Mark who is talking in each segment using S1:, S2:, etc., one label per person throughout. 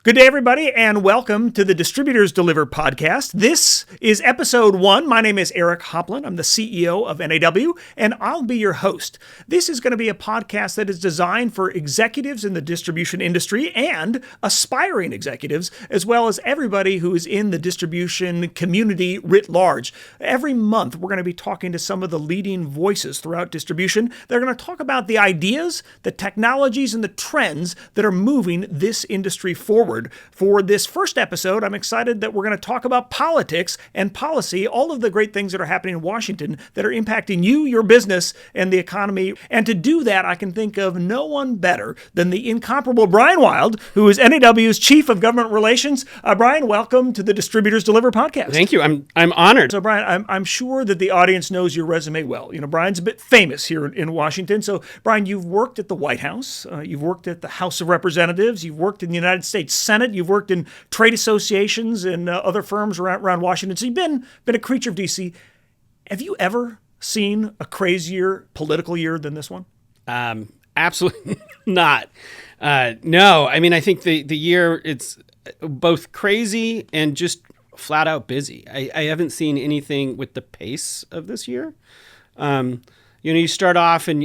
S1: Good day, everybody, and welcome to the Distributors Deliver podcast. This is episode 1. My name is Eric Hoplin. I'm the CEO of NAW, and I'll be your host. This is going to be a podcast that is designed for executives in the distribution industry and aspiring executives, as well as everybody who is in the distribution community writ large. Every month, we're going to be talking to some of the leading voices throughout distribution. They're going to talk about the ideas, the technologies, and the trends that are moving this industry forward. For this first episode, I'm excited that we're going to talk about politics and policy, all of the great things that are happening in Washington that are impacting you, your business, and the economy. And to do that, I can think of no one better than the incomparable Brian Wild, who is NAW's Chief of Government Relations. Brian, welcome to the Distributors Deliver podcast.
S2: Thank you. I'm honored.
S1: So, Brian, I'm sure that the audience knows your resume well. You know, Brian's a bit famous here in Washington. So, Brian, you've worked at the White House. You've worked at the House of Representatives. You've worked in the United States Senate. You've worked in trade associations and other firms around Washington. So you've been a creature of D.C. Have you ever seen a crazier political year than this one?
S2: Absolutely not. No, I mean, I think the year, it's both crazy and just flat out busy. I haven't seen anything with the pace of this year. You start off and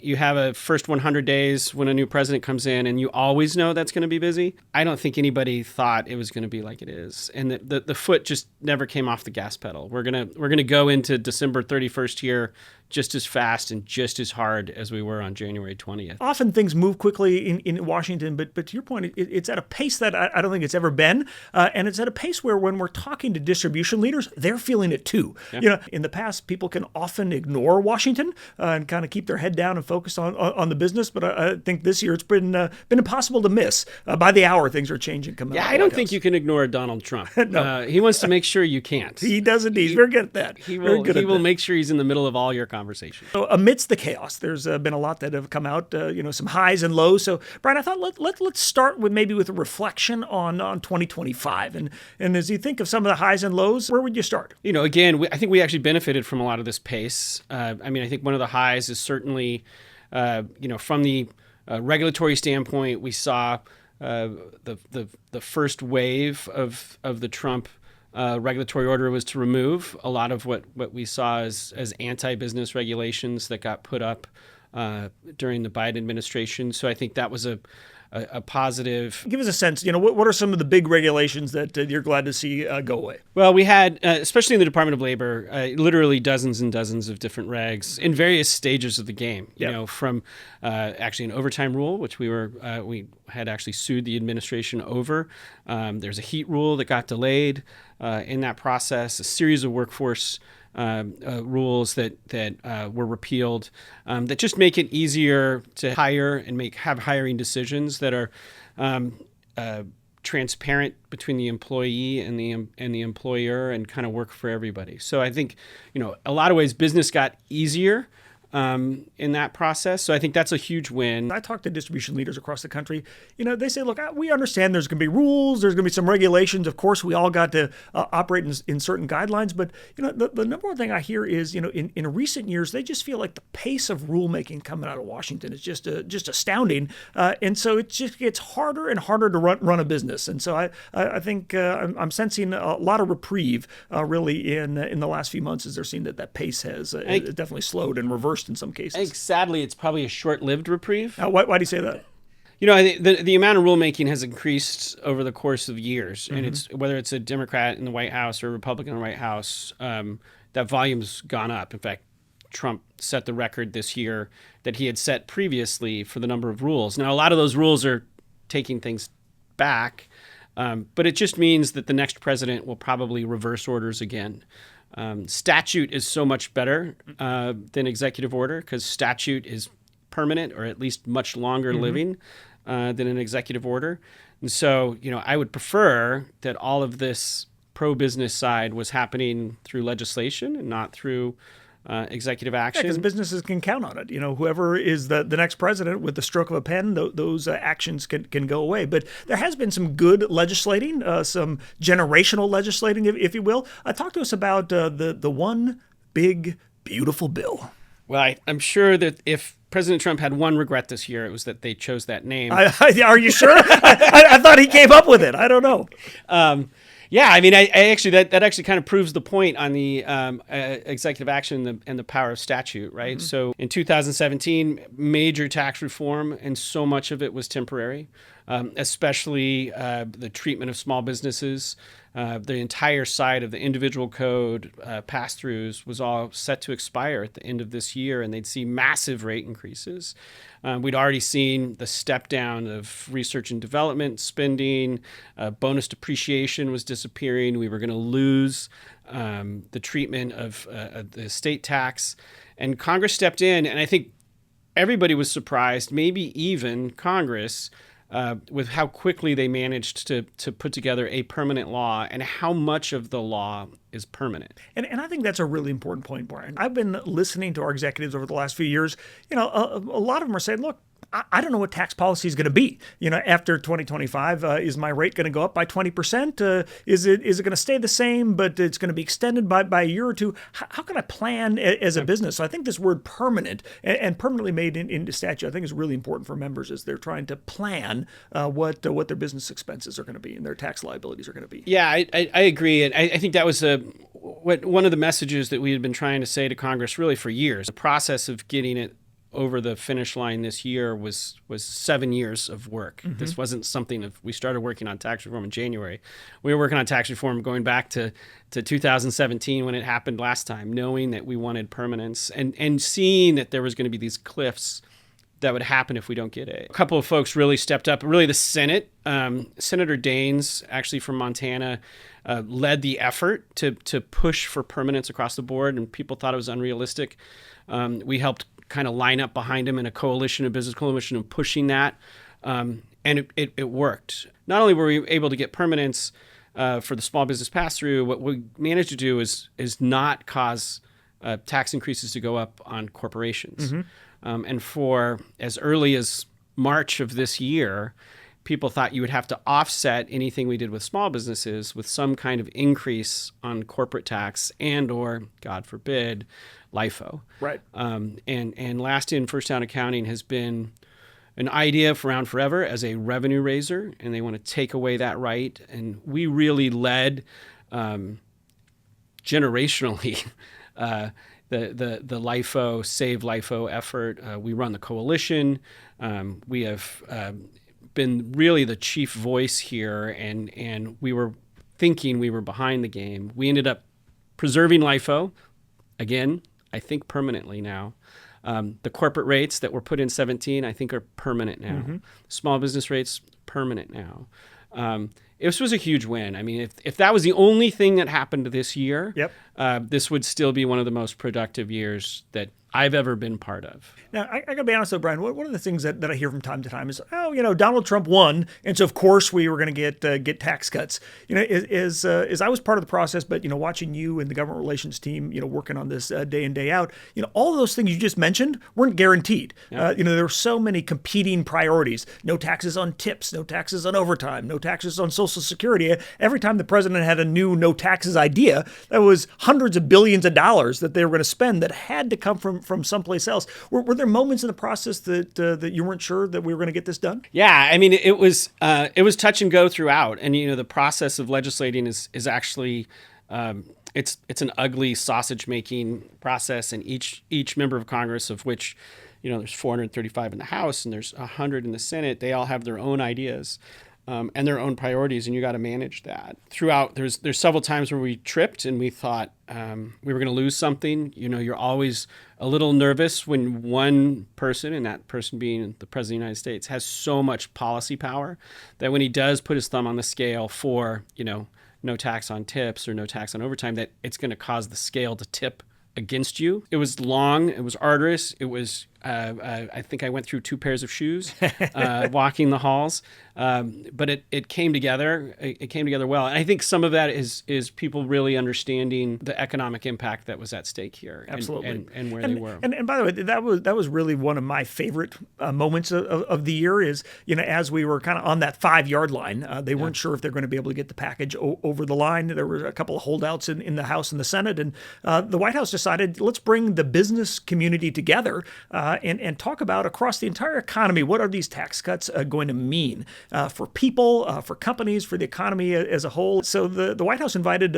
S2: you have a first 100 days when a new president comes in, and you always know that's going to be busy. I don't think anybody thought it was going to be like it is, and the foot just never came off the gas pedal. We're gonna go into December 31st here just as fast and just as hard as we were on January 20th.
S1: Often things move quickly in Washington, but to your point, it's at a pace that I don't think it's ever been, and it's at a pace where when we're talking to distribution leaders, they're feeling it too. Yeah. You know, in the past, people can often ignore Washington and kind of keep their head down and focus on the business, but I think this year it's been impossible to miss. By the hour, things are changing. Coming out
S2: I don't think you can ignore Donald Trump.
S1: No.
S2: He wants to make sure you can't.
S1: He does indeed. He's very good at that.
S2: He will make sure he's in the middle of all your conversation.
S1: So amidst the chaos, there's been a lot that have come out, some highs and lows. So, Brian, I thought let's start with a reflection on 2025. And as you think of some of the highs and lows, where would you start?
S2: Again, I think we actually benefited from a lot of this pace. I think one of the highs is certainly, from the regulatory standpoint, we saw the first wave of the Trump regulatory order was to remove a lot of what we saw as anti-business regulations that got put up during the Biden administration. So I think that was a positive.
S1: Give us a sense, what are some of the big regulations that you're glad to see go away?
S2: Well, we had, especially in the Department of Labor, literally dozens and dozens of different regs in various stages of the game. From actually an overtime rule, which we had actually sued the administration over. There's a heat rule that got delayed in that process, a series of workforce rules that were repealed that just make it easier to hire and have hiring decisions that are transparent between the employee and the employer and kind of work for everybody. So I think a lot of ways business got easier in that process. So I think that's a huge win.
S1: I talk to distribution leaders across the country. They say, look, we understand there's going to be rules, there's going to be some regulations. Of course, we all got to operate in certain guidelines. But, the number one thing I hear is, in recent years, they just feel like the pace of rulemaking coming out of Washington is just astounding. And so it just gets harder and harder to run a business. And so I think I'm sensing a lot of reprieve really in the last few months as they're seeing that pace has definitely slowed and reversed in some cases.
S2: I think sadly, it's probably a short-lived reprieve.
S1: Why do you say that?
S2: I think the amount of rulemaking has increased over the course of years, and it's whether it's a Democrat in the White House or a Republican in the White House, that volume's gone up. In fact, Trump set the record this year that he had set previously for the number of rules. Now, a lot of those rules are taking things back, but it just means that the next president will probably reverse orders again. Statute is so much better than executive order because statute is permanent or at least much longer living than an executive order. And so, I would prefer that all of this pro-business side was happening through legislation and not through executive action.
S1: Because businesses can count on it. Whoever is the next president with the stroke of a pen, those actions can go away. But there has been some good legislating, some generational legislating, if you will. Talk to us about the one big, beautiful bill.
S2: Well, I'm sure that if President Trump had one regret this year. It was that they chose that name.
S1: Are you sure? I thought he came up with it. I don't know.
S2: Yeah, I mean, I actually that actually kind of proves the point on the executive action and the power of statute, right? Mm-hmm. So in 2017, major tax reform, and so much of it was temporary, especially the treatment of small businesses. The entire side of the individual code pass-throughs was all set to expire at the end of this year, and they'd see massive rate increases. We'd already seen the step down of research and development spending. Bonus depreciation was disappearing. We were going to lose the treatment of the estate tax. And Congress stepped in, and I think everybody was surprised, maybe even Congress, with how quickly they managed to put together a permanent law and how much of the law is permanent.
S1: And I think that's a really important point, Brian. I've been listening to our executives over the last few years. A lot of them are saying, look, I don't know what tax policy is going to be. After 2025, is my rate going to go up by 20%? Is it going to stay the same, but it's going to be extended by a year or two? How can I plan as a business? So I think this word permanent and permanently made into statute, I think is really important for members as they're trying to plan what their business expenses are going to be and their tax liabilities are going to be.
S2: Yeah, I agree. And I think that was one of the messages that we had been trying to say to Congress really for years. The process of getting it over the finish line this year was 7 years of work. Mm-hmm. This wasn't something we started working on tax reform in January. We were working on tax reform going back to 2017 when it happened last time, knowing that we wanted permanence and seeing that there was going to be these cliffs that would happen if we don't get it. A couple of folks really stepped up. Really, the Senate, Senator Daines, actually from Montana, led the effort to push for permanence across the board, and people thought it was unrealistic. We helped kind of line up behind him in a coalition, a business coalition, of pushing that, and it worked. Not only were we able to get permanence for the small business pass-through, what we managed to do is not cause tax increases to go up on corporations. Mm-hmm. And for as early as March of this year, people thought you would have to offset anything we did with small businesses with some kind of increase on corporate tax and or, God forbid, LIFO.
S1: Right.
S2: And last in, first out accounting has been an idea around forever as a revenue raiser, and they want to take away that right. And we really led generationally the LIFO, Save LIFO effort. We run the coalition. We have been really the chief voice here, and we were thinking we were behind the game. We ended up preserving LIFO, again, I think permanently now. The corporate rates that were put in 17, I think are permanent now. Mm-hmm. Small business rates, permanent now. This was a huge win. I mean, if that was the only thing that happened this year,
S1: yep.
S2: This would still be one of the most productive years that I've ever been part of.
S1: Now, I got to be honest though, Brian, one of the things that I hear from time to time is, Donald Trump won, and so of course we were going to get tax cuts. As I was part of the process, but watching you and the government relations team, working on this day in, day out, all of those things you just mentioned weren't guaranteed. Yeah. There were so many competing priorities. No taxes on tips, no taxes on overtime, no taxes on Social Security. Every time the president had a new no taxes idea, that was hundreds of billions of dollars that they were going to spend that had to come from someplace else. Were there moments in the process that you weren't sure that we were going to get this done?
S2: Yeah, I mean, it was touch and go throughout, and the process of legislating is actually it's an ugly sausage making process, and each member of Congress, of which there's 435 in the House and there's 100 in the Senate, they all have their own ideas. And their own priorities, and you got to manage that. Throughout, there's several times where we tripped and we thought we were going to lose something. You're always a little nervous when one person, and that person being the President of the United States, has so much policy power that when he does put his thumb on the scale for, no tax on tips or no tax on overtime, that it's going to cause the scale to tip against you. It was long. It was arduous. It was, I think I went through 2 pairs of shoes walking the halls. But it came together. It came together well. And I think some of that is people really understanding the economic impact that was at stake here.
S1: Absolutely.
S2: And where they were.
S1: And by the way, that was really one of my favorite moments of the year is, as we were kind of on that 5-yard line, they weren't sure if they're going to be able to get the package over the line. There were a couple of holdouts in the House and the Senate. And the White House decided, let's bring the business community together and talk about across the entire economy, what are these tax cuts going to mean for people, for companies, for the economy as a whole. So the White House invited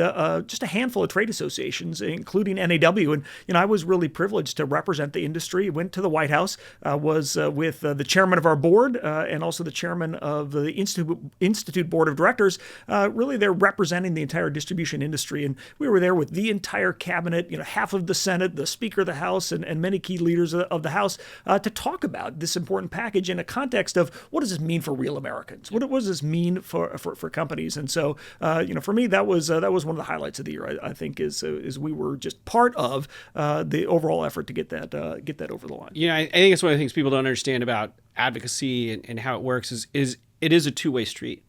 S1: just a handful of trade associations, including NAW, and I was really privileged to represent the industry. Went to the White House, was with the chairman of our board and also the chairman of the Institute Board of Directors. Really, they're representing the entire distribution industry, and we were there with the entire cabinet, half of the Senate, the Speaker of the House, and many key leaders of the House to talk about this important package in a context of what does this mean for real Americans? What does this mean for companies? And so, for me, that was one of the highlights of the year. I think is we were just part of the overall effort to get that over the line.
S2: I think it's one of the things people don't understand about advocacy and how it works is it is a two-way street.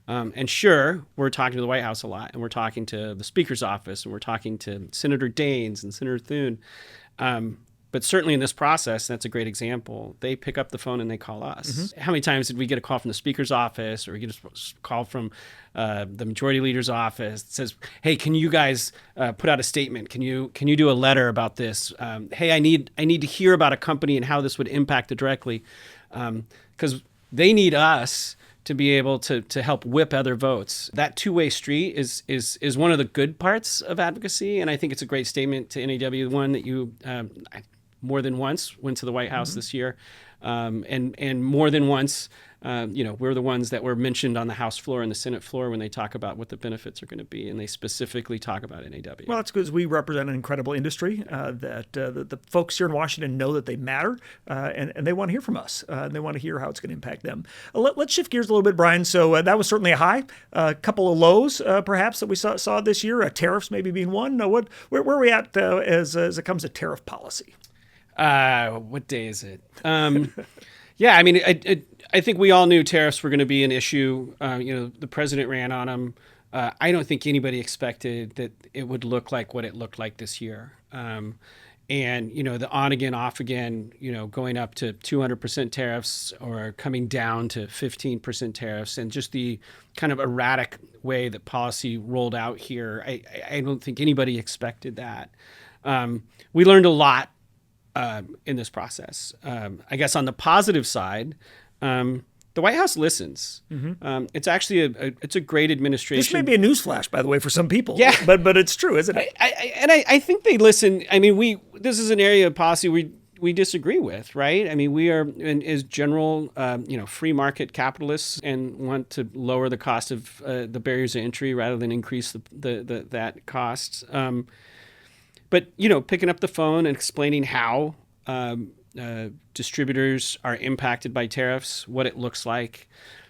S2: And sure, we're talking to the White House a lot, and we're talking to the Speaker's office, and we're talking to Senator Daines and Senator Thune. But certainly in this process, that's a great example. They pick up the phone and they call us. Mm-hmm. How many times did we get a call from the Speaker's office, or we get a call from the Majority Leader's office that says, "Hey, can you guys put out a statement? Can you do a letter about this? Hey, I need to hear about a company and how this would impact it directly," because they need us to be able to help whip other votes. That two-way street is one of the good parts of advocacy, and I think it's a great statement to NAW, one that you more than once went to the White House this year, and more than once, we're the ones that were mentioned on the House floor and the Senate floor when they talk about what the benefits are going to be, and they specifically talk about NAW.
S1: Well, that's because we represent an incredible industry that the folks here in Washington know that they matter, and they want to hear from us. And they want to hear how it's going to impact them. Let's shift gears a little bit, Brian. So that was certainly a high. A couple of lows, perhaps, that we saw this year. Tariffs maybe being one. Where are we at as it comes to tariff policy?
S2: What day is it? Yeah, I mean, I think we all knew tariffs were going to be an issue. The president ran on them. I don't think anybody expected that it would look like what it looked like this year. And, the on again, off again, going up to 200% tariffs or coming down to 15% tariffs, and just the kind of erratic way that policy rolled out here. I don't think anybody expected that. We learned a lot in this process. I guess on the positive side, the White House listens. Mm-hmm. It's actually it's a great administration.
S1: This may be a newsflash, by the way, for some people.
S2: Yeah,
S1: but it's true, isn't it?
S2: I think they listen. I mean, this is an area of policy we disagree with, right? I mean, we are as general, free market capitalists and want to lower the cost of the barriers to entry rather than increase that cost. But, picking up the phone and explaining how distributors are impacted by tariffs, what it looks like,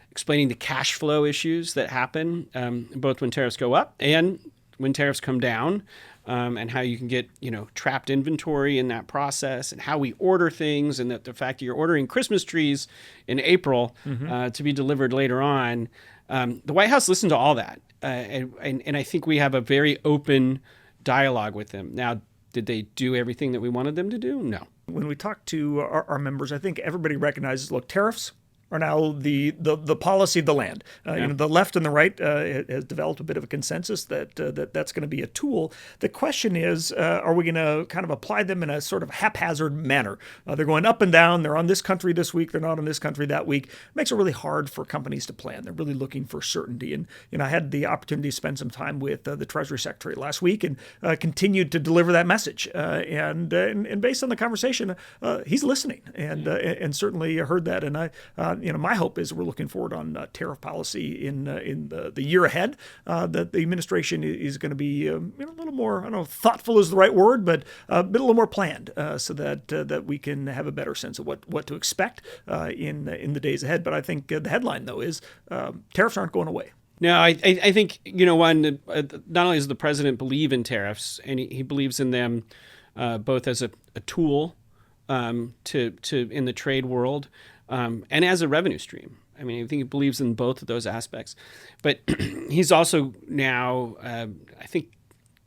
S2: explaining the cash flow issues that happen, both when tariffs go up and when tariffs come down, and how you can get, trapped inventory in that process, and how we order things, and that the fact that you're ordering Christmas trees in April to be delivered later on. The White House listened to all that. And I think we have a very open dialogue with them. Now, did they do everything that we wanted them to do? No.
S1: When we talk to our members, I think everybody recognizes, look, tariffs are now the policy of the land. The left and the right has developed a bit of a consensus that that's going to be a tool. The question is, are we going to kind of apply them in a sort of haphazard manner? They're going up and down. They're on this country this week. They're not on this country that week. It makes it really hard for companies to plan. They're really looking for certainty. And I had the opportunity to spend some time with the Treasury Secretary last week and continued to deliver that message. And based on the conversation, he's listening and certainly heard that. And my hope is we're looking forward on tariff policy in the year ahead, that the administration is going to be a little more, I don't know, thoughtful is the right word, but a little more planned, so that we can have a better sense of what to expect in the days ahead. But I think the headline, though, is tariffs aren't going away.
S2: No, I think, one, not only does the president believe in tariffs, and he believes in them both as a tool to in the trade world, and as a revenue stream. I mean, I think he believes in both of those aspects. But he's also now, I think,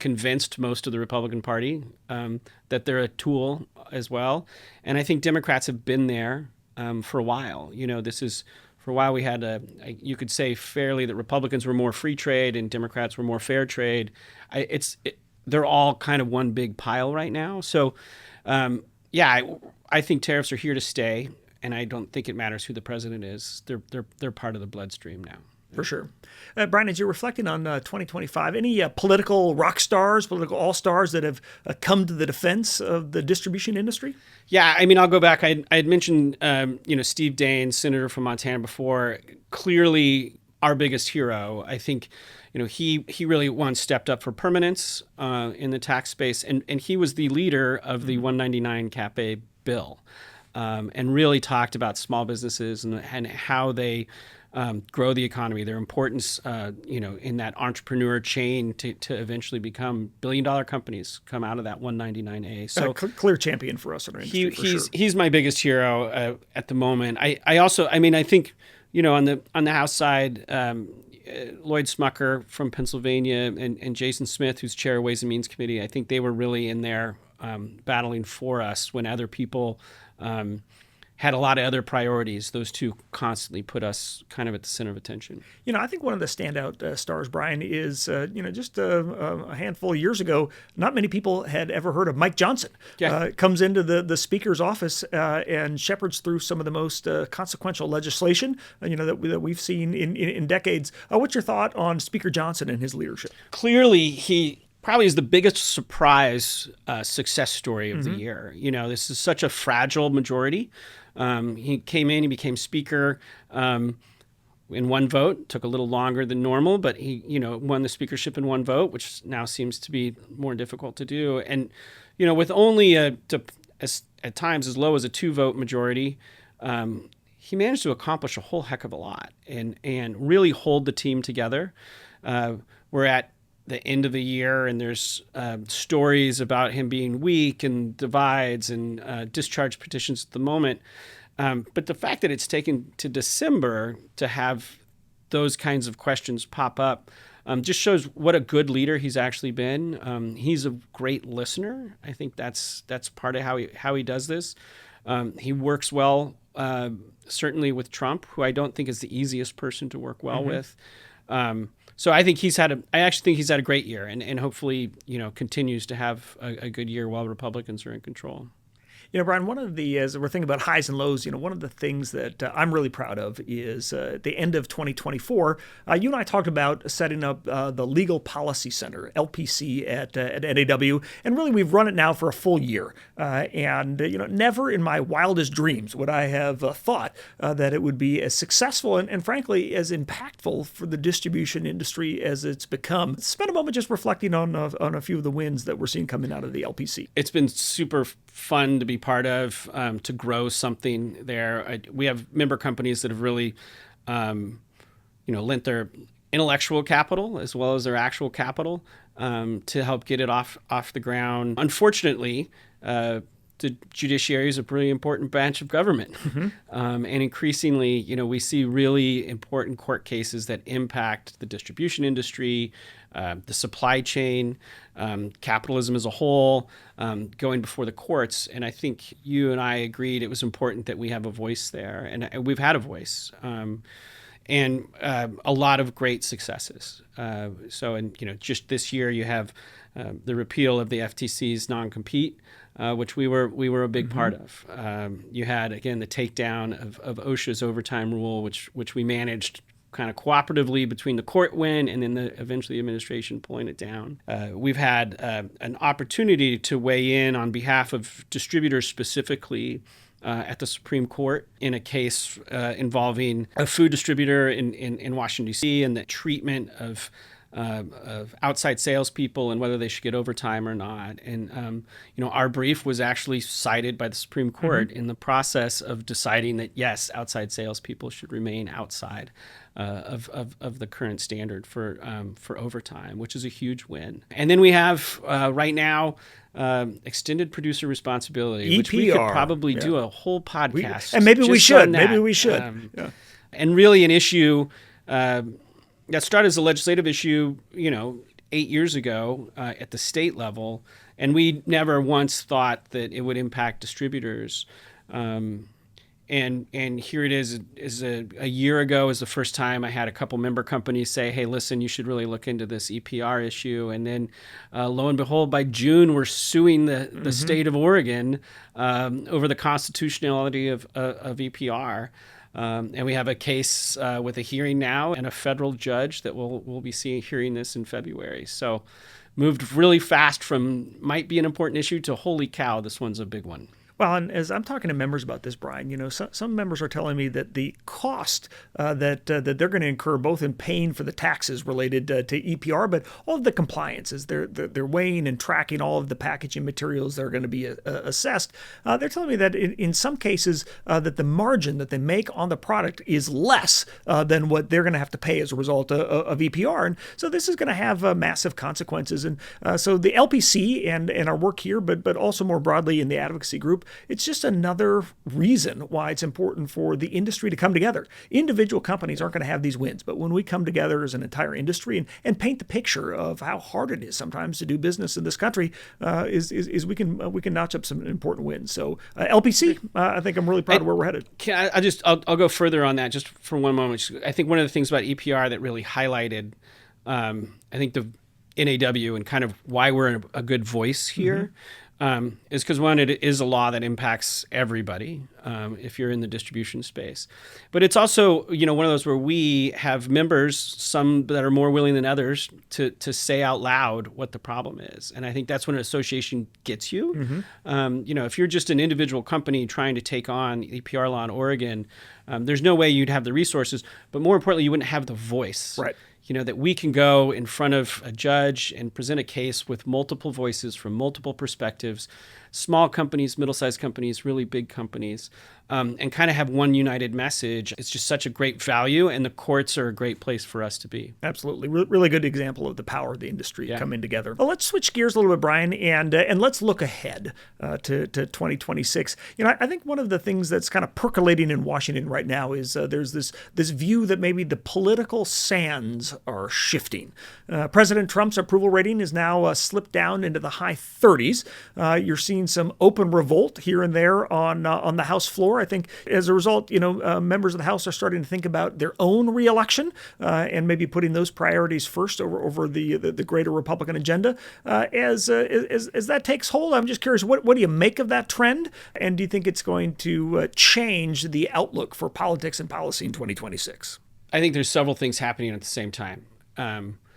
S2: convinced most of the Republican Party that they're a tool as well. And I think Democrats have been there for a while. For a while we had you could say fairly that Republicans were more free trade and Democrats were more fair trade. They're all kind of one big pile right now. So, Yeah, I think tariffs are here to stay, and I don't think it matters who the president is. They're part of the bloodstream now.
S1: For sure. Brian, as you're reflecting on 2025, any political rock stars, political all-stars that have come to the defense of the distribution industry?
S2: Yeah, I mean, I'll go back. I had mentioned, Steve Daines, senator from Montana before, clearly our biggest hero. I think, he really once stepped up for permanence in the tax space, and he was the leader of the 199 Cap A bill, and really talked about small businesses and how they grow the economy, their importance, in that entrepreneur chain to eventually become billion-dollar companies come out of that 199A. So
S1: clear champion for us in our industry.
S2: He's my biggest hero at the moment. I think, on the House side, Lloyd Smucker from Pennsylvania and Jason Smith, who's chair of Ways and Means Committee, I think they were really in there battling for us when other people had a lot of other priorities. Those two constantly put us kind of at the center of attention.
S1: I think one of the standout stars, Brian, is, just a handful of years ago, not many people had ever heard of Mike Johnson.
S2: Yeah.
S1: Comes into the Speaker's office and shepherds through some of the most consequential legislation, that we've seen in decades. What's your thought on Speaker Johnson and his leadership?
S2: Clearly, he probably is the biggest surprise success story of the year. This is such a fragile majority. He came in, he became speaker in one vote. Took a little longer than normal, but he, won the speakership in one vote, which now seems to be more difficult to do. And, with only at times as low as a 2-vote majority, he managed to accomplish a whole heck of a lot and really hold the team together. We're at the end of the year, and there's stories about him being weak and divides and discharge petitions at the moment. But the fact that it's taken to December to have those kinds of questions pop up just shows what a good leader he's actually been. He's a great listener. I think that's part of how he does this. He works well, certainly with Trump, who I don't think is the easiest person to work well with. So I think I actually think he's had a great year and hopefully, continues to have a good year while Republicans are in control.
S1: Brian, as we're thinking about highs and lows, one of the things that I'm really proud of is at the end of 2024, you and I talked about setting up the Legal Policy Center, LPC, at NAW, and really we've run it now for a full year. And never in my wildest dreams would I have thought that it would be as successful and frankly as impactful for the distribution industry as it's become. Spend a moment just reflecting on a few of the wins that we're seeing coming out of the LPC.
S2: It's been super fun to be part of, to grow something there. We have member companies that have really, lent their intellectual capital as well as their actual capital to help get it off the ground. Unfortunately, the judiciary is a pretty important branch of government. And increasingly, we see really important court cases that impact the distribution industry, the supply chain, capitalism as a whole, going before the courts. And I think you and I agreed it was important that we have a voice there. And we've had a voice. And a lot of great successes. Just this year you have the repeal of the FTC's non-compete, which we were a big part of. You had, again, the takedown of OSHA's overtime rule, which we managed kind of cooperatively between the court win and then eventually the administration pulling it down. We've had an opportunity to weigh in on behalf of distributors specifically at the Supreme Court in a case involving a food distributor in Washington, D.C. and the treatment of outside salespeople and whether they should get overtime or not. And, our brief was actually cited by the Supreme Court in the process of deciding that, yes, outside salespeople should remain outside of the current standard for overtime, which is a huge win. And then we have right now extended producer responsibility,
S1: EPR,
S2: which we could probably do a whole podcast.
S1: And maybe we should. Maybe we should.
S2: And really an issue that started as a legislative issue, 8 years ago at the state level, and we never once thought that it would impact distributors. And here it is a year ago is the first time I had a couple member companies say, hey, listen, you should really look into this EPR issue. And then lo and behold, by June, we're suing the state of Oregon over the constitutionality of EPR. And we have a case with a hearing now and a federal judge that we'll be hearing this in February. So moved really fast from might be an important issue to holy cow, this one's a big one.
S1: Well, and as I'm talking to members about this, Brian, some members are telling me that the cost that they're going to incur, both in paying for the taxes related to EPR, but all of the compliances, they're weighing and tracking all of the packaging materials that are going to be assessed. They're telling me that in some cases that the margin that they make on the product is less than what they're going to have to pay as a result of EPR, and so this is going to have massive consequences. And so the LPC and our work here, but also more broadly in the advocacy group. It's just another reason why it's important for the industry to come together. Individual companies aren't going to have these wins, but when we come together as an entire industry and paint the picture of how hard it is sometimes to do business in this country, is we can notch up some important wins. So LPC, I think I'm really proud of where we're headed.
S2: I'll go further on that just for one moment. I think one of the things about EPR that really highlighted, I think the NAW and kind of why we're a good voice here. Is because, one, it is a law that impacts everybody if you're in the distribution space. But it's also, one of those where we have members, some that are more willing than others, to say out loud what the problem is. And I think that's when an association gets you. If you're just an individual company trying to take on EPR law in Oregon, there's no way you'd have the resources. But more importantly, you wouldn't have the voice.
S1: Right.
S2: That we can go in front of a judge and present a case with multiple voices from multiple perspectives, small companies, middle-sized companies, really big companies, and kind of have one united message. It's just such a great value, and the courts are a great place for us to be.
S1: Absolutely. Really good example of the power of the industry coming together. Well, let's switch gears a little bit, Brian, and let's look ahead to 2026. I think one of the things that's kind of percolating in Washington right now is there's this view that maybe the political sands are shifting. President Trump's approval rating is now slipped down into the high 30s. You're seeing some open revolt here and there on the House floor. I think as a result, members of the House are starting to think about their own reelection and maybe putting those priorities first over the greater Republican agenda. As that takes hold, I'm just curious, what do you make of that trend? And do you think it's going to change the outlook for politics and policy in 2026?
S2: I think there's several things happening at the same time.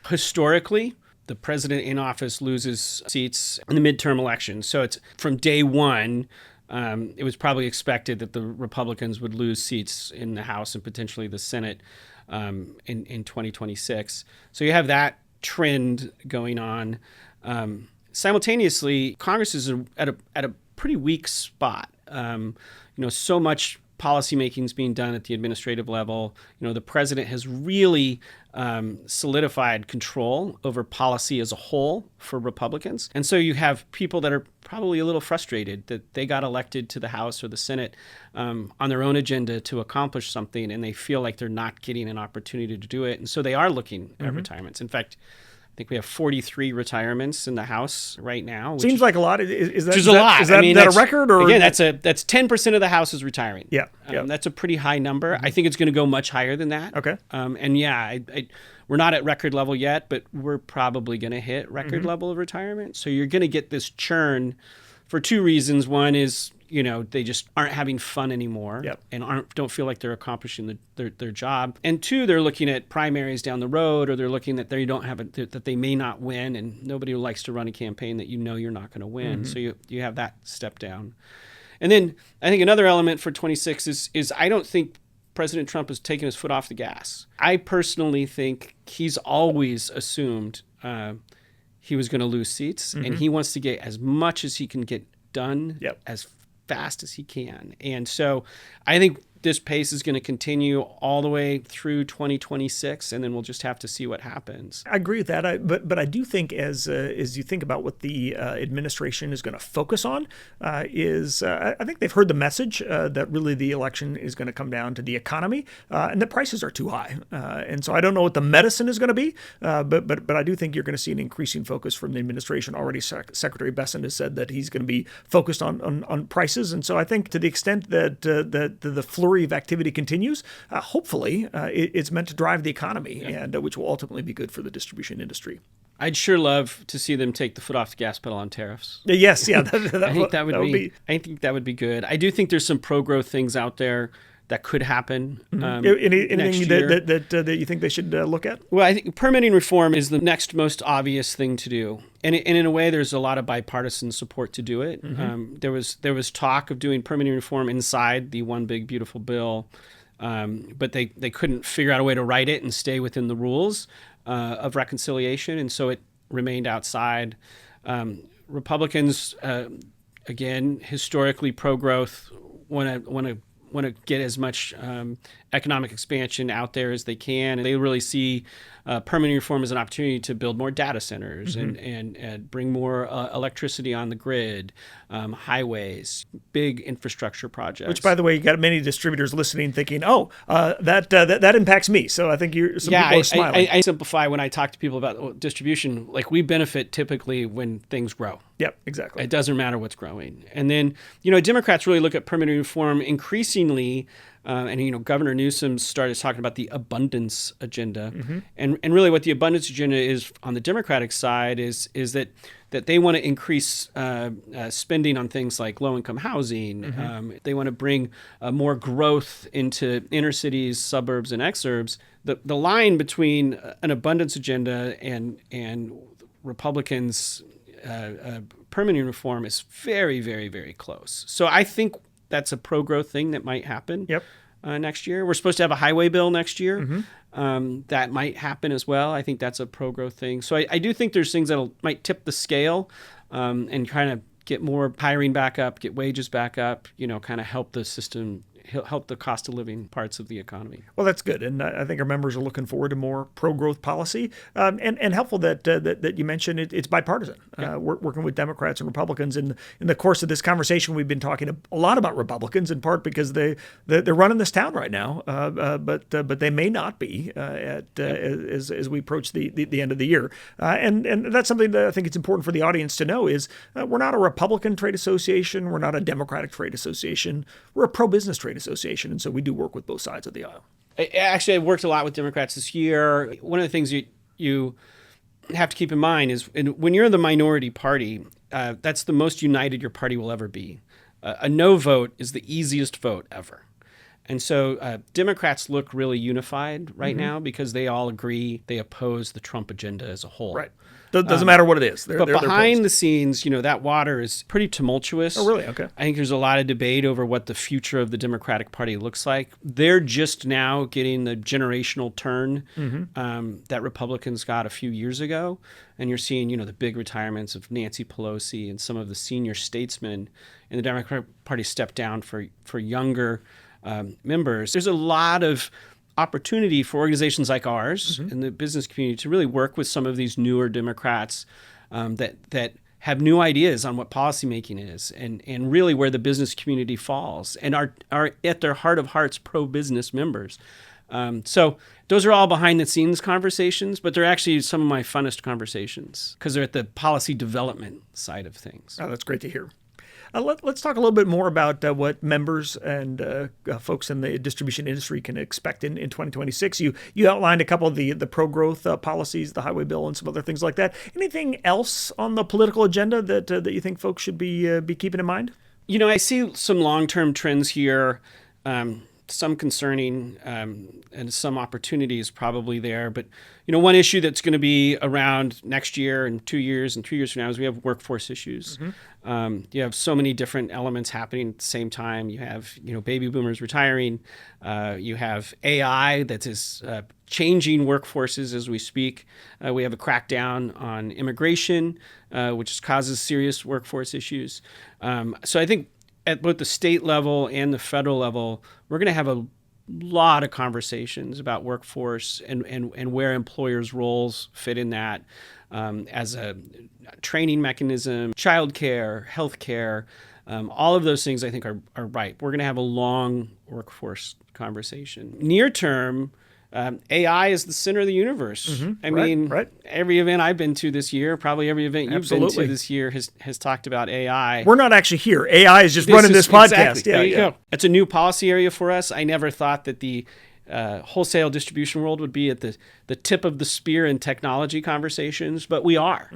S2: Historically, the president in office loses seats in the midterm elections. So it's from day one, it was probably expected that the Republicans would lose seats in the House and potentially the Senate in 2026. So you have that trend going on. Simultaneously, Congress is at a pretty weak spot. So much policymaking is being done at the administrative level. The president has really solidified control over policy as a whole for Republicans. And so you have people that are probably a little frustrated that they got elected to the House or the Senate on their own agenda to accomplish something, and they feel like they're not getting an opportunity to do it. And so they are looking at retirements. In fact, I think we have 43 retirements in the House right now.
S1: Seems like a lot. Is that
S2: a lot?
S1: Is that a record? Or
S2: again, that's 10% of the House is retiring.
S1: Yeah,
S2: that's a pretty high number. I think it's going to go much higher than that.
S1: Okay.
S2: We're not at record level yet, but we're probably going to hit record level of retirement. So you're going to get this churn for two reasons. One is, they just aren't having fun anymore and don't feel like they're accomplishing their job. And two, they're looking at primaries down the road, or they're looking that they don't have that they may not win, and nobody likes to run a campaign that you're not going to win. So you have that step down. And then I think another element for 26 is I don't think President Trump has taken his foot off the gas. I personally think he's always assumed he was going to lose seats, and he wants to get as much as he can get done as fast as he can. And so I think this pace is going to continue all the way through 2026, and then we'll just have to see what happens.
S1: I agree with that, but I do think as you think about what the administration is going to focus on, I think they've heard the message that really the election is going to come down to the economy and the prices are too high, and so I don't know what the medicine is going to be, but I do think you're going to see an increasing focus from the administration. Already, Secretary Bessent has said that he's going to be focused on prices, and so I think to the extent that the flurry of activity continues, hopefully it's meant to drive the economy, and which will ultimately be good for the distribution industry.
S2: I'd sure love to see them take the foot off the gas pedal on tariffs.
S1: Yes, yeah,
S2: I think that would be good. I do think there's some pro-growth things out there that could happen.
S1: Anything that you think they should look at?
S2: Well, I think permitting reform is the next most obvious thing to do, and in a way, there's a lot of bipartisan support to do it. There was talk of doing permitting reform inside the One Big Beautiful Bill, but they couldn't figure out a way to write it and stay within the rules of reconciliation, and so it remained outside. Republicans, again, historically pro-growth, want to get as much economic expansion out there as they can. And they really see permitting reform as an opportunity to build more data centers and bring more electricity on the grid, highways, big infrastructure projects.
S1: Which, by the way, you got many distributors listening thinking, that impacts me. So I think some people are smiling.
S2: I simplify when I talk to people about distribution, like we benefit typically when things grow.
S1: Yep, exactly.
S2: It doesn't matter what's growing. And then, Democrats really look at permitting reform increasingly, and Governor Newsom started talking about the abundance agenda. And really what the abundance agenda is on the Democratic side is that they want to increase spending on things like low-income housing. They want to bring more growth into inner cities, suburbs, and exurbs. The line between an abundance agenda and Republicans' permitting reform is very, very, very close. So I think that's a pro-growth thing that might happen next year. We're supposed to have a highway bill next year. That might happen as well. I think that's a pro-growth thing. So I do think there's things that might tip the scale and kind of get more hiring back up, get wages back up, kind of help the system, help the cost of living parts of the economy.
S1: Well, that's good. And I think our members are looking forward to more pro-growth policy and helpful that you mentioned it's bipartisan. Working with Democrats and Republicans. In the course of this conversation, we've been talking a lot about Republicans, in part because they're running this town right now, but they may not be as we approach the end of the year. And that's something that I think it's important for the audience to know is we're not a Republican trade association. We're not a Democratic trade association. We're a pro-business trade association, and so we do work with both sides of the aisle.
S2: Actually, I've worked a lot with Democrats this year. One of the things you have to keep in mind is when you're the minority party, that's the most united your party will ever be. A no vote is the easiest vote ever. And so Democrats look really unified right now because they all agree they oppose the Trump agenda as a whole.
S1: Right. Doesn't matter what it is.
S2: But behind the scenes, that water is pretty tumultuous.
S1: Oh, really? Okay.
S2: I think there's a lot of debate over what the future of the Democratic Party looks like. They're just now getting the generational turn that Republicans got a few years ago. And you're seeing, the big retirements of Nancy Pelosi and some of the senior statesmen in the Democratic Party step down for younger members. There's a lot of opportunity for organizations like ours in the business community to really work with some of these newer Democrats that have new ideas on what policymaking is and really where the business community falls and are at their heart of hearts pro-business members. So those are all behind the scenes conversations, but they're actually some of my funnest conversations because they're at the policy development side of things.
S1: Oh, that's great to hear. Let's talk a little bit more about what members and folks in the distribution industry can expect in 2026. You outlined a couple of the pro-growth policies, the highway bill, and some other things like that. Anything else on the political agenda that you think folks should be keeping in mind?
S2: I see some long-term trends here, some concerning and some opportunities probably there. But, one issue that's going to be around next year and 2 years and 3 years from now is we have workforce issues. You have so many different elements happening at the same time. You have, baby boomers retiring. You have AI that is changing workforces as we speak. We have a crackdown on immigration, which causes serious workforce issues. So I think at both the state level and the federal level, we're going to have a lot of conversations about workforce and where employers' roles fit in that, as a training mechanism, childcare, healthcare, all of those things I think are right. We're going to have a long workforce conversation. Near term, AI is the center of the universe. I mean, every event I've been to this year, probably every event you've been to this year has talked about AI.
S1: We're not actually here. AI is just running this podcast.
S2: Exactly. There you go. It's a new policy area for us. I never thought that the wholesale distribution world would be at the tip of the spear in technology conversations, but we are.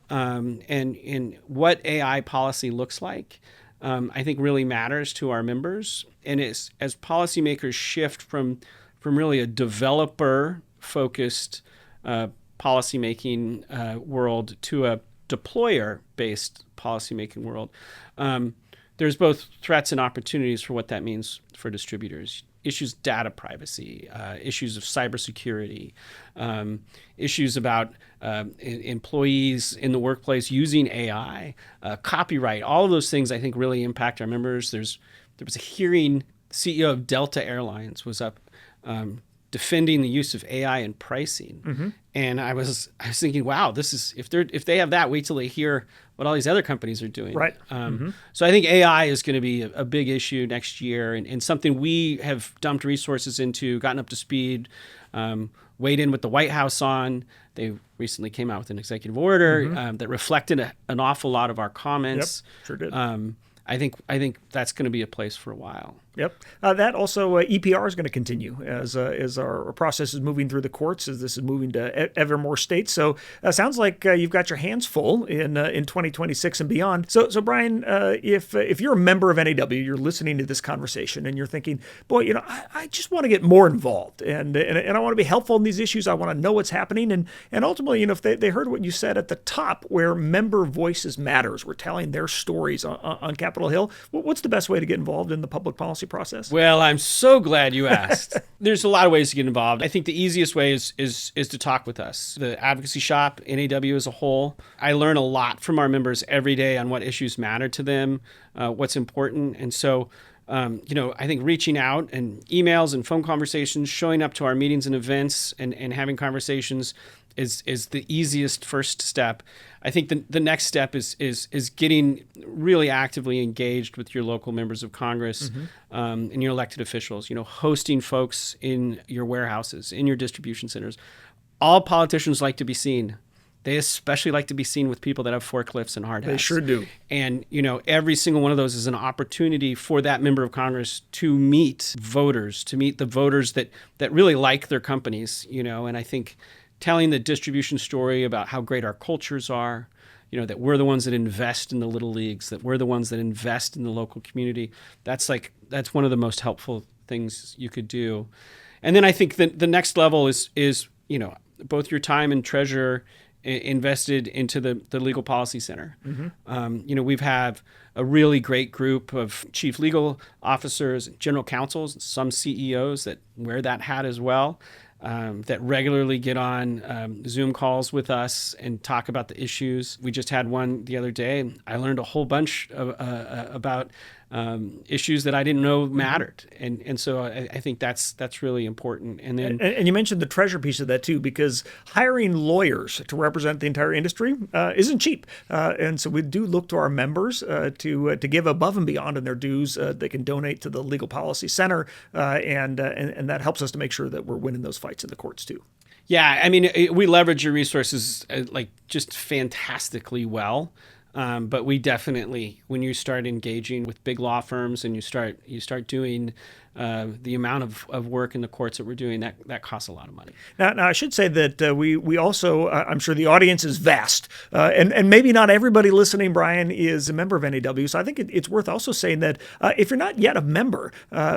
S2: And what AI policy looks like, I think really matters to our members. And as policymakers shift from really a developer-focused policymaking world to a deployer-based policymaking world, there's both threats and opportunities for what that means for distributors. Issues data privacy, issues of cybersecurity, issues about employees in the workplace using AI, copyright, all of those things I think really impact our members. There was a hearing, the CEO of Delta Airlines was up defending the use of AI in pricing. And I was thinking, wow, this is if they have that, wait till they hear what all these other companies are doing.
S1: Right.
S2: So I think AI is going to be a big issue next year, and something we have dumped resources into, gotten up to speed, weighed in with the White House on. They recently came out with an executive order that reflected an awful lot of our comments.
S1: Yep, sure did.
S2: I think that's going to be a place for a while.
S1: Yep. That also, EPR is going to continue as our process is moving through the courts, as this is moving to ever more states. So sounds like you've got your hands full in 2026 and beyond. So Brian, if you're a member of NAW, you're listening to this conversation and you're thinking, boy, I just want to get more involved and I want to be helpful in these issues. I want to know what's happening. And ultimately, if they heard what you said at the top, where member voices matters, we're telling their stories on Capitol Hill. What's the best way to get involved in the public policy process?
S2: Well, I'm so glad you asked. There's a lot of ways to get involved. I think the easiest way is to talk with us. The advocacy shop, NAW as a whole. I learn a lot from our members every day on what issues matter to them, what's important. And so, I think reaching out and emails and phone conversations, showing up to our meetings and events and having conversations is the easiest first step. I think the next step is getting really actively engaged with your local members of Congress and your elected officials, hosting folks in your warehouses, in your distribution centers. All politicians like to be seen. They especially like to be seen with people that have forklifts and hard hats.
S1: They sure do.
S2: And, every single one of those is an opportunity for that member of Congress to meet voters, to meet the voters that really like their companies, and I think telling the distribution story about how great our cultures are, that we're the ones that invest in the little leagues, that we're the ones that invest in the local community. That's one of the most helpful things you could do. And then I think the next level is both your time and treasure invested into the Legal Policy Center. We've had a really great group of chief legal officers, general counsels, some CEOs that wear that hat as well. That regularly get on Zoom calls with us and talk about the issues. We just had one the other day. I learned a whole bunch about issues that I didn't know mattered, and so I think that's really important. And then
S1: and you mentioned the treasure piece of that too, because hiring lawyers to represent the entire industry isn't cheap, and so we do look to our members to give above and beyond in their dues. They can donate to the Legal Policy Center, and that helps us to make sure that we're winning those fights in the courts too.
S2: Yeah, I mean, we leverage your resources just fantastically well. But we definitely, when you start engaging with big law firms and you start doing the amount of work in the courts that we're doing, that costs a lot of money.
S1: Now I should say that we also, I'm sure the audience is vast, and maybe not everybody listening, Brian, is a member of NAW. So I think it's worth also saying that if you're not yet a member,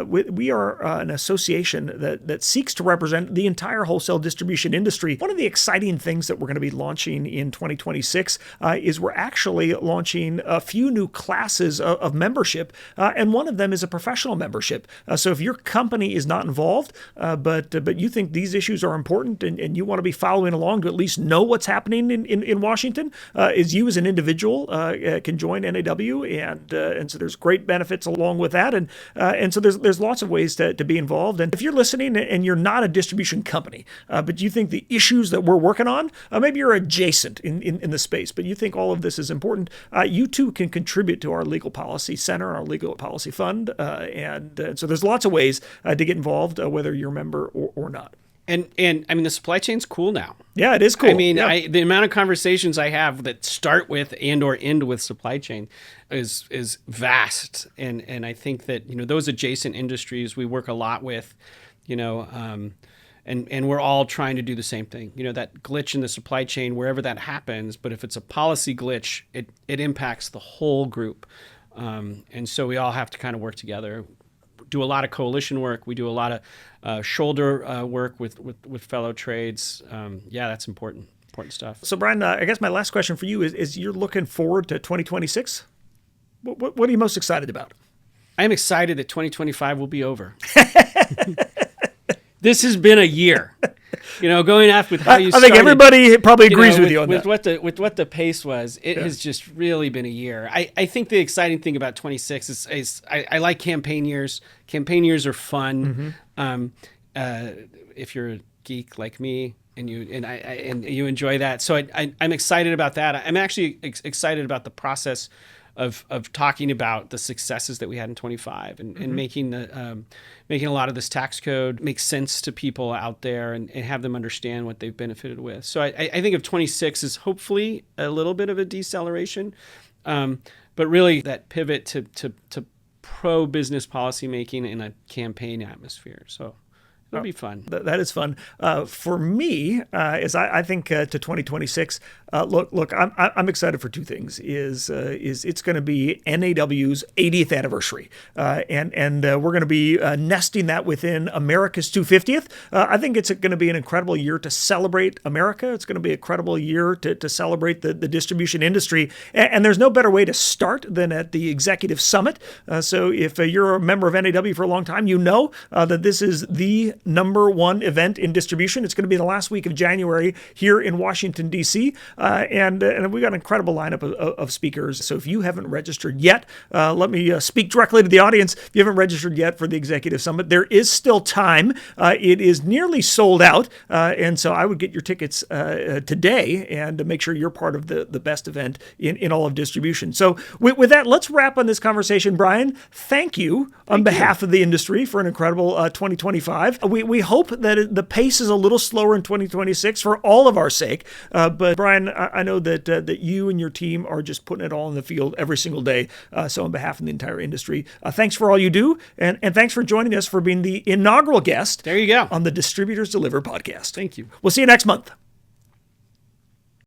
S1: we are an association that seeks to represent the entire wholesale distribution industry. One of the exciting things that we're going to be launching in 2026 is we're actually launching a few new classes of membership, and one of them is a professional membership. So if your company is not involved, but you think these issues are important and you want to be following along to at least know what's happening in Washington, is you as an individual can join NAW, and so there's great benefits along with that, and so there's lots of ways to be involved. And if you're listening and you're not a distribution company, but you think the issues that we're working on, maybe you're adjacent in the space, but you think all of this is important, you too can contribute to our Legal Policy Center, our Legal Policy Fund, and so there's lots of ways to get involved, whether you're a member or not.
S2: And I mean, the supply chain's cool now.
S1: Yeah, it is cool.
S2: I mean,
S1: yeah.
S2: The amount of conversations I have that start with and or end with supply chain is vast. And I think that, those adjacent industries we work a lot with, and we're all trying to do the same thing. That glitch in the supply chain, wherever that happens, but if it's a policy glitch, it impacts the whole group. And so we all have to kind of work together. Do a lot of coalition work. We do a lot of shoulder work with fellow trades. That's important stuff.
S1: So Brian, I guess my last question for you is you're looking forward to 2026? What are you most excited about?
S2: I'm excited that 2025 will be over. This has been a year. Going off with how you started.
S1: I think everybody probably agrees with you on that.
S2: With what the pace was, it has just really been a year. I think the exciting thing about 26 is I like campaign years. Campaign years are fun. Mm-hmm. If you're a geek like me and you enjoy that, so I'm excited about that. I'm actually excited about the process of talking about the successes that we had in 25 and making a lot of this tax code make sense to people out there and have them understand what they've benefited with. So I think of 26 as hopefully a little bit of a deceleration, but really that pivot to pro-business policy making in a campaign atmosphere. So it'll be fun.
S1: That is fun. For me, as I think to 2026, look, I'm excited for two things. Is it's going to be NAW's 80th anniversary, and we're going to be nesting that within America's 250th. I think it's going to be an incredible year to celebrate America. It's going to be an incredible year to celebrate the distribution industry, and there's no better way to start than at the Executive Summit. So if you're a member of NAW for a long time, that this is the number one event in distribution. It's going to be the last week of January here in Washington, D.C., and we got an incredible lineup of speakers. So if you haven't registered yet, let me speak directly to the audience. If you haven't registered yet for the Executive Summit, there is still time. It is nearly sold out, and so I would get your tickets today and make sure you're part of the best event in all of distribution. So with that, let's wrap on this conversation. Brian, thank you on behalf of the industry for an incredible 2025. We hope that the pace is a little slower in 2026 for all of our sake. But Brian, I know that you and your team are just putting it all in the field every single day. So on behalf of the entire industry, thanks for all you do. And thanks for joining us for being the inaugural guest.
S2: There you go.
S1: On the Distributors Deliver podcast.
S2: Thank you.
S1: We'll see you next month.